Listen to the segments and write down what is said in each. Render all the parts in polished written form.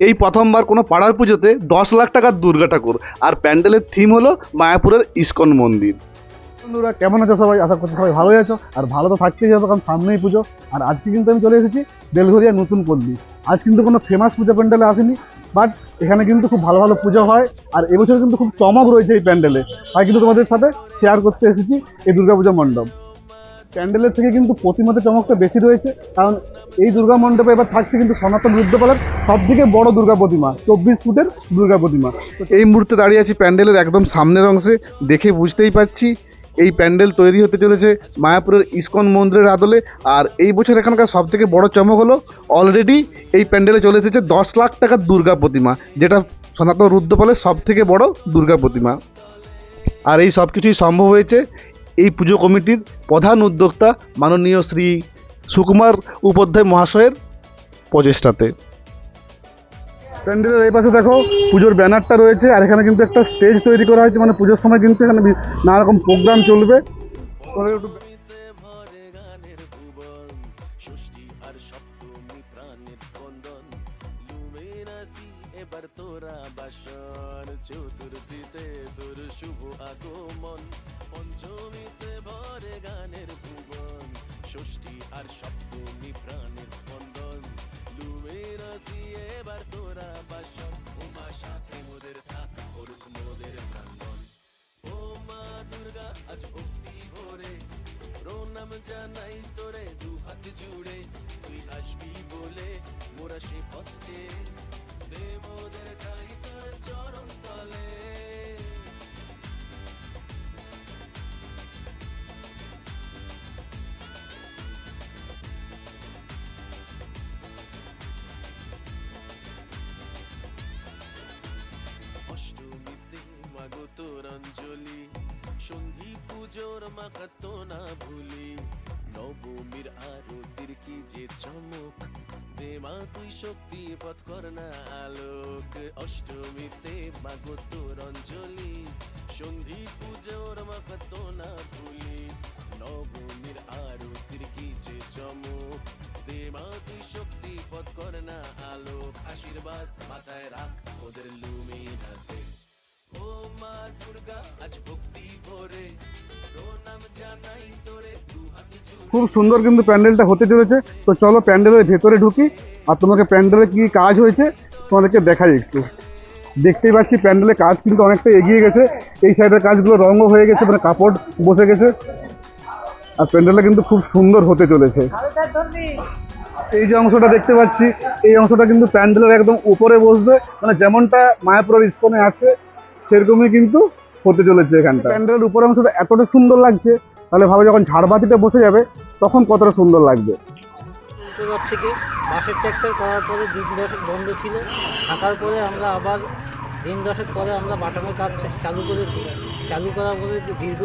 এই প্রথমবার কোনো পাড়ার পুজোতে 10 লাখ টাকার দুর্গা ঠাকুর, আর প্যান্ডেলের থিম হলো মায়াপুরের ইস্কন মন্দির। বন্ধুরা কেমন আছো সবাই? আশা করছি সবাই ভালোই আছো, আর ভালো তো থাকতেই হবে কারণ সামনেই পুজো। আর আজকে কিন্তু আমি চলে এসেছি বেলঘরিয়া নতুন পল্লী। আজ কিন্তু কোনো ফেমাস পুজো প্যান্ডেলে আসেনি, বাট এখানে কিন্তু খুব ভালো ভালো পুজো হয়, আর এবছর কিন্তু খুব চমক রয়েছে এই প্যান্ডেলে। তাই কিন্তু তোমাদের সাথে শেয়ার করতে এসেছি এই দুর্গাপূজা মণ্ডপ। প্যান্ডেলের থেকে কিন্তু প্রতিমাতে চমকটা বেশি রয়েছে, কারণ এই দুর্গা মণ্ডপে এবার থাকছে কিন্তু সনাতন রুদ্রপালের সব থেকে বড় দুর্গা প্রতিমা, 24 ফুটের দুর্গা প্রতিমা। এই মুহূর্তে দাঁড়িয়ে আছি প্যান্ডেলের একদম সামনের অংশে। দেখে বুঝতেই পারছি এই প্যান্ডেল তৈরি হতে চলেছে মায়াপুরের ইস্কন মন্দিরের আদলে। আর এই বছর এখানকার সব থেকে বড় চমক হলো অলরেডি এই প্যান্ডেলে চলে এসেছে 10 লাখ টাকার দুর্গা প্রতিমা, যেটা সনাতন রুদ্রপালের সব থেকে বড় দুর্গা প্রতিমা। আর এই সব কিছুই সম্ভব হয়েছে এই পুজো কমিটির প্রধান উদ্যোক্তা মাননীয় শ্রী সুকুমার উপাধ্যায় মহাশয়ের প্রচেষ্টাতে। প্যান্ডেলের এই পাশে দেখো পুজোর ব্যানারটা রয়েছে, আর এখানে কিন্তু একটা স্টেজ তৈরি করা হয়েছে, মানে পুজোর সময় কিন্তু এখানে নানা রকম প্রোগ্রাম চলবে। চতুর্থীতে তোর শুভ আগমন, পঞ্চমীতে ভরে গানের ভুবন, ষষ্ঠী আর সপ্তমী প্রাণের স্পন্দন, লুমের আসি এবার তোরা বাসন, উমা সাথে মোদের থাক করুক মোদের প্রাঙ্গণ। ও মা দুর্গা আজ ভক্তি ভরে প্রণাম জানাই তোরে দু হাত জুড়ে, তুই আসবি বলে মোরা সে পথ চেয়ে দে মোদের ঠাই তোর চরণ তলে। অষ্টমীতে মাগো তোর অঞ্জলি, সন্ধি পুজোর মাহাতো না ভুলি, নবমীর আরতির কি যে চমক, দে মা তুই শক্তি পথ কর না আলোক। অষ্টমীতে মাগো তোর অঞ্জলি, সন্ধি পুজোর মাহাতো না ভুলি, নবমীর আরতির কি যে চমক, দে মা তুই শক্তি পথ কর না আলোক। আশীর্বাদ মাথায় রাখ ওদের লুমিন আছে, ও মা দুর্গা আজ ভক্তি ভরে প্রণাম জানাই তোরে দু হাত জুড়ে। খুব সুন্দর কিন্তু প্যান্ডেলটা হতে চলেছে। তো চলো প্যান্ডেলের ভেতরে ঢুকি, আর তোমাকে প্যান্ডেলে কি কাজ হয়েছে তোমাদেরকে দেখাই একটু। দেখতেই পাচ্ছি প্যান্ডেলের কাজ কিন্তু অনেকটা এগিয়ে গেছে, এই সাইডের কাজগুলো রঙও হয়ে গেছে, মানে কাপড় বসে গেছে, আর প্যান্ডেলটা কিন্তু খুব সুন্দর হতে চলেছে। এই যে অংশটা দেখতে পাচ্ছি, এই অংশটা কিন্তু প্যান্ডেলের একদম উপরে বসবে, মানে যেমনটা মায়াপুরের ইস্কনে আছে সেরকমই কিন্তু হতে চলেছে এখানটা। প্যান্ডেলের উপর অংশটা এতটা সুন্দর লাগছে, তাহলে ভাবে যখন ঝাড়বাতিটা বসে যাবে তখন কতটা সুন্দর লাগবে। থেকে বাসের ট্যাক্সের করার পরে দিন দশেক বন্ধ ছিল, থাকার পরে আমরা আবার দিন দশেক পরে আমরা বাটানোর কাজ চালু করেছি। চালু করার পরে দীর্ঘ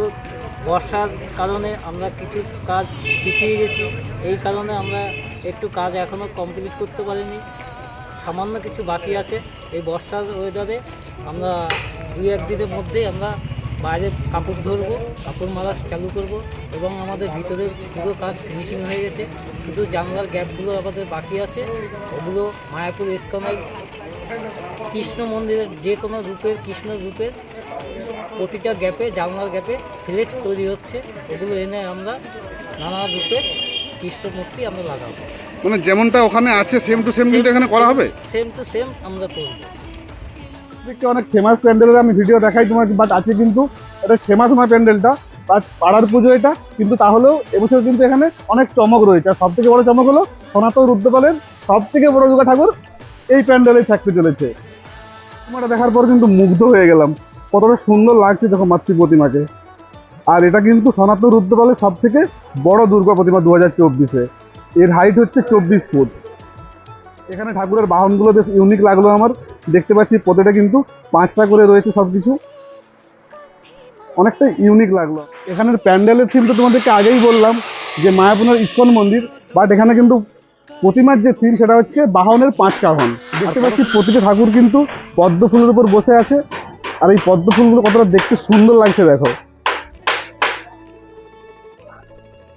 বর্ষার কারণে আমরা কিছু কাজ পিছিয়ে গেছি, এই কারণে আমরা একটু কাজ এখনও কমপ্লিট করতে পারিনি, সামান্য কিছু বাকি আছে। এই বর্ষার ওয়েদারে আমরা 2-1 দিনের মধ্যেই আমরা বাইরে কাপড় ধরবো, কাপড় মারা চালু করব, এবং আমাদের ভিতরের পুরো কাজ ফিনিশিং হয়ে গেছে। শুধু জানলার গ্যাপগুলো আমাদের বাকি আছে, ওগুলো মায়াপুর ইস্কনের কৃষ্ণ মন্দিরের যে কোনো রূপের, কৃষ্ণ রূপের প্রতিটা গ্যাপে, জানলার গ্যাপে ফ্লেক্স তৈরি হচ্ছে, ওগুলো এনে আমরা নানা রূপে কৃষ্ণ মূর্তি আমরা লাগাবো। মানে যেমনটা ওখানে আছে সেম টু সেম কিন্তু এখানে করা হবে, সেম টু সেম আমরা করব। অনেক ফেমাস প্যান্ডেলের আমি ভিডিও দেখাই তোমাকে, বাট আজকে কিন্তু এটা ফেমাস নয় প্যান্ডেলটা, বাট পাড়ার পুজো এটা, কিন্তু তাহলেও এবছর কিন্তু এখানে অনেক চমক রয়েছে। আর সব থেকে বড় চমক হলো সনাতন রুদ্রপালের সব থেকে বড় দুর্গা ঠাকুর এই প্যান্ডেলেই থাকতে চলেছে। প্রতিমাটা দেখার পর কিন্তু মুগ্ধ হয়ে গেলাম, কতটা সুন্দর লাগছে দেখো মাতৃ প্রতিমাকে। আর এটা কিন্তু সনাতন রুদ্রপালের সব থেকে বড় দুর্গা প্রতিমা 2024-এ। এর হাইট হচ্ছে 24 ফুট। এখানে ঠাকুরের বাহনগুলো বেশ ইউনিক লাগলো আমার, দেখতে পাচ্ছি প্রতিটা কিন্তু 5টা করে রয়েছে, সব কিছু অনেকটা ইউনিক লাগলো। এখানের প্যান্ডেলের থিম তো তোমাদেরকে আগেই বললাম যে মায়াপুরের ইস্কন মন্দির, বাট এখানে কিন্তু প্রতিমার যে থিম সেটা হচ্ছে বাহনের 5 বাহন। দেখতে পাচ্ছি প্রতিটা ঠাকুর কিন্তু পদ্ম ফুলের উপর বসে আছে, আর এই পদ্ম ফুলগুলো কতটা দেখতে সুন্দর লাগছে দেখো।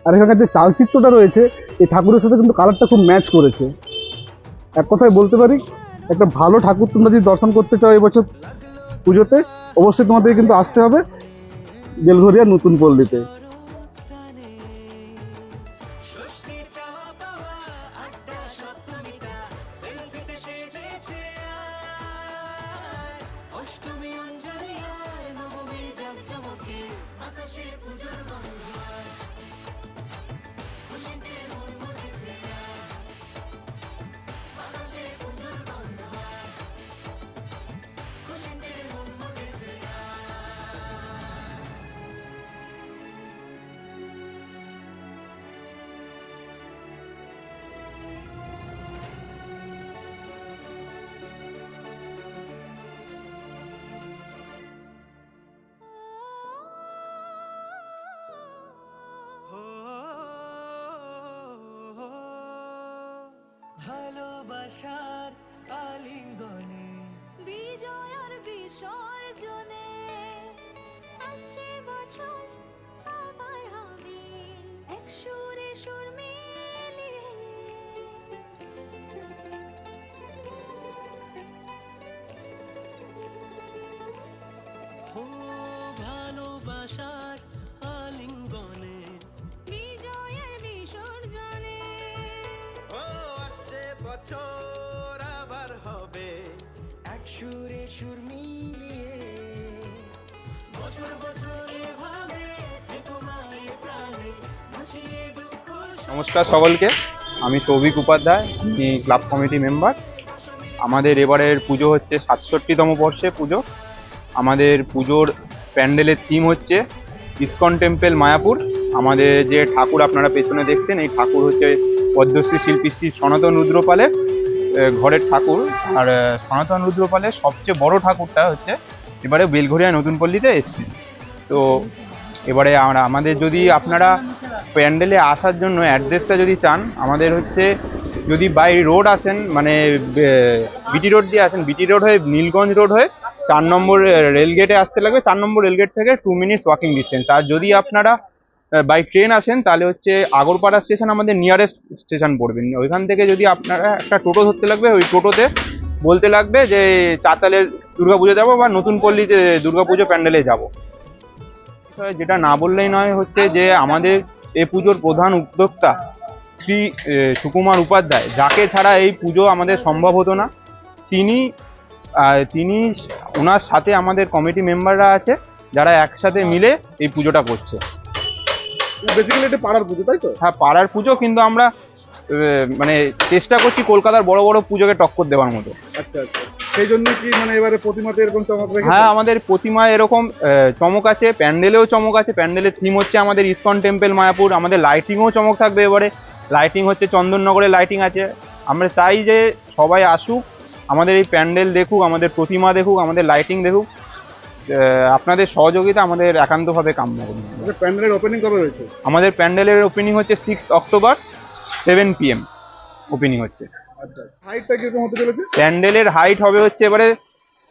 আর এখানকার যে চালচিত্রটা রয়েছে এই ঠাকুরের সাথে কিন্তু কালারটা খুব ম্যাচ করেছে। এক কথায় বলতে পারি একটা ভালো ঠাকুর তোমরা যদি দর্শন করতে চাও এবছর পুজোতে, অবশ্যই তোমাদের কিন্তু আসতে হবে বেলঘরিয়া নতুন পল্লীতে। ভালোবাসার আলিঙ্গনে বিজয় আর বিসর্জনে আসছে বছর আবার হবে এক সুরে সুর মিলিয়ে। ভালোবাসার আলিঙ্গনে বিজয় আর বিসর্জনে বছর আবার হবে এক সুরে সুর মিলিয়ে। বছর বছর এভাবে থেকো মায়ের প্রাণে ভাসিয়ে দুঃখ। নমস্কার সকলকে, আমি সৌভিক উপাধ্যায়, আমি ক্লাব কমিটি মেম্বার। আমাদের এবারের পুজো হচ্ছে 67তম বর্ষে পুজো। আমাদের পুজোর প্যান্ডেলের থিম হচ্ছে ইসকন টেম্পল মায়াপুর। আমাদের যে ঠাকুর আপনারা পেছনে দেখছেন, এই ঠাকুর হচ্ছে পদ্মশ্রী শিল্পী শ্রী সনাতন রুদ্রপালের ঘরের ঠাকুর। আর সনাতন রুদ্রপালের সবচেয়ে বড় ঠাকুরটা হচ্ছে এবারে বেলঘরিয়া নতুন পল্লীতে এসছে। তো এবারে আমাদের যদি আপনারা প্যান্ডেলে আসার জন্য অ্যাড্রেসটা যদি চান, আমাদের হচ্ছে যদি বাই রোড আসেন, মানে বিটি রোড দিয়ে আসেন, বিটি রোড হয়ে নীলগঞ্জ রোড হয়ে 4 নম্বর রেলগেটে আসতে লাগবে। 4 নম্বর রেলগেট থেকে 2 মিনিটস ওয়াকিং ডিস্টেন্স। আর যদি আপনারা বাই ট্রেন আসেন তাহলে হচ্ছে আগরপাড়া স্টেশন আমাদের নিয়ারেস্ট স্টেশন পড়বেন। ওইখান থেকে যদি আপনারা একটা টোটো ধরতে লাগবে, ওই টোটোতে বলতে লাগবে যে চাতালের দুর্গাপুজো যাবো বা নতুন পল্লীতে দুর্গাপুজো প্যান্ডেলে যাব। যেটা না বললেই নয় হচ্ছে যে আমাদের এই পুজোর প্রধান উদ্যোক্তা শ্রী সুকুমার উপাধ্যায়, যাকে ছাড়া এই পুজো আমাদের সম্ভব হতো না। তিনি ওনার সাথে আমাদের কমিটি মেম্বাররা আছে, যারা একসাথে মিলে এই পুজোটা করছে। বেসিক্যালি এটা পাড়ার পুজো, তাই তো? হ্যাঁ, পাড়ার পুজো, কিন্তু আমরা মানে চেষ্টা করছি কলকাতার বড় বড় পুজোকে টক্কর দেওয়ার মতো। আচ্ছা আচ্ছা, সেই জন্য কি মানে এবারে প্রতিমাতে এরকম চমক রেখেছে? হ্যাঁ, আমাদের প্রতিমায় এরকম চমক আছে, প্যান্ডেলেও চমক আছে। প্যান্ডেলের থিম হচ্ছে আমাদের ইসকন টেম্পল মায়াপুর। আমাদের লাইটিংও চমক থাকবে এবারে। লাইটিং হচ্ছে চন্দননগরের লাইটিং আছে। আমরা চাই যে সবাই আসুক, আমাদের এই প্যান্ডেল দেখুক, আমাদের প্রতিমা দেখুক, আমাদের লাইটিং দেখুক। আপনাদের সহযোগিতা আমাদের একান্তভাবে কাম্য করুন। প্যান্ডেলের ওপেনিং কবে রয়েছে? আমাদের প্যান্ডেলের ওপেনিং হচ্ছে 6 অক্টোবর 7 PM ওপেনিং হচ্ছে। আচ্ছা, হাইটটা কিরকম হতে চলেছে? প্যান্ডেলের হাইট হবে হচ্ছে এবারে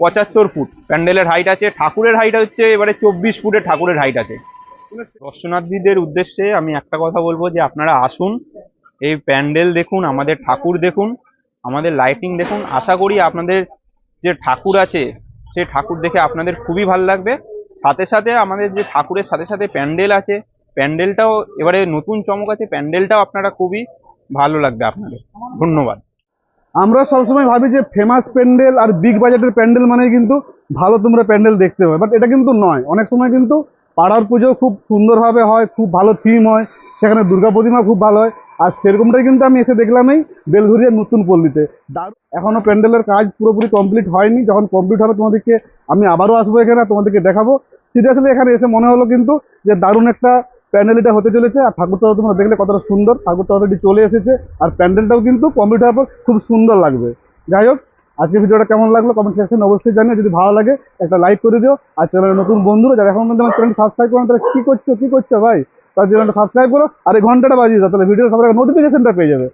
75 ফুট প্যান্ডেলের হাইট আছে। ঠাকুরের হাইট হচ্ছে এবারে 24 ফুটের ঠাকুরের হাইট আছে। দর্শনার্থীদের উদ্দেশ্যে আমি একটা কথা বলবো যে আপনারা আসুন, এই প্যান্ডেল দেখুন, আমাদের ঠাকুর দেখুন, আমাদের লাইটিং দেখুন। আশা করি আপনাদের যে ঠাকুর আছে সেই ঠাকুর দেখে আপনাদের খুবই ভালো লাগবে। সাথে সাথে আমাদের যে ঠাকুরের সাথে সাথে প্যান্ডেল আছে, প্যান্ডেলটাও এবারে নতুন চমক আছে, প্যান্ডেলটাও আপনারা খুবই ভালো লাগবে আপনাদের। ধন্যবাদ। আমরা সবসময় ভাবি যে ফেমাস প্যান্ডেল আর বিগ বাজেটের প্যান্ডেল মানে কিন্তু ভালো তোমরা প্যান্ডেল দেখতে হবে, বাট এটা কিন্তু নয়। অনেক সময় কিন্তু পাড়ার পুজো খুব সুন্দরভাবে হয়, খুব ভালো থিম হয়, সেখানে দুর্গা প্রতিমা খুব ভালো হয়। আর সেরকমটাই কিন্তু আমি এসে দেখলাম এই বেলঘরিয়ার নতুন পল্লীতে। এখনো প্যান্ডেলের কাজ পুরোপুরি কমপ্লিট হয়নি। যখন কমপ্লিট হবে তোমাদেরকে আমি আবারও আসবো এখানে, তোমাদেরকে দেখাবো। সিরিয়াসলি এখানে এসে মনে হলো কিন্তু যে দারুণ একটা প্যান্ডেল এটা হতে চলেছে। আর ঠাকুরটা তোমরা দেখলে কতটা সুন্দর, ঠাকুরটা অলরেডি চলে এসেছে, আর প্যান্ডেলটাও কিন্তু কমপ্লিট হওয়ার পর খুব সুন্দর লাগবে। যাই হোক, আজকে ভিডিওটা কেমন লাগলো কমেন্ট সেকশনে অবশ্যই জানিও। যদি ভালো লাগে একটা লাইক করে দিও। আর চ্যানেলের নতুন বন্ধুরা যারা এখন পর্যন্ত আমার চ্যানেল সাবস্ক্রাইব করেন, তারা কি করছো ভাই, তার চ্যানেলটা সাবস্ক্রাইব করো আর এই ঘন্টাটা বাজিয়ে দাও, তাহলে ভিডিও সবার আগে নোটিফিকেশনটা পেয়ে যাবে।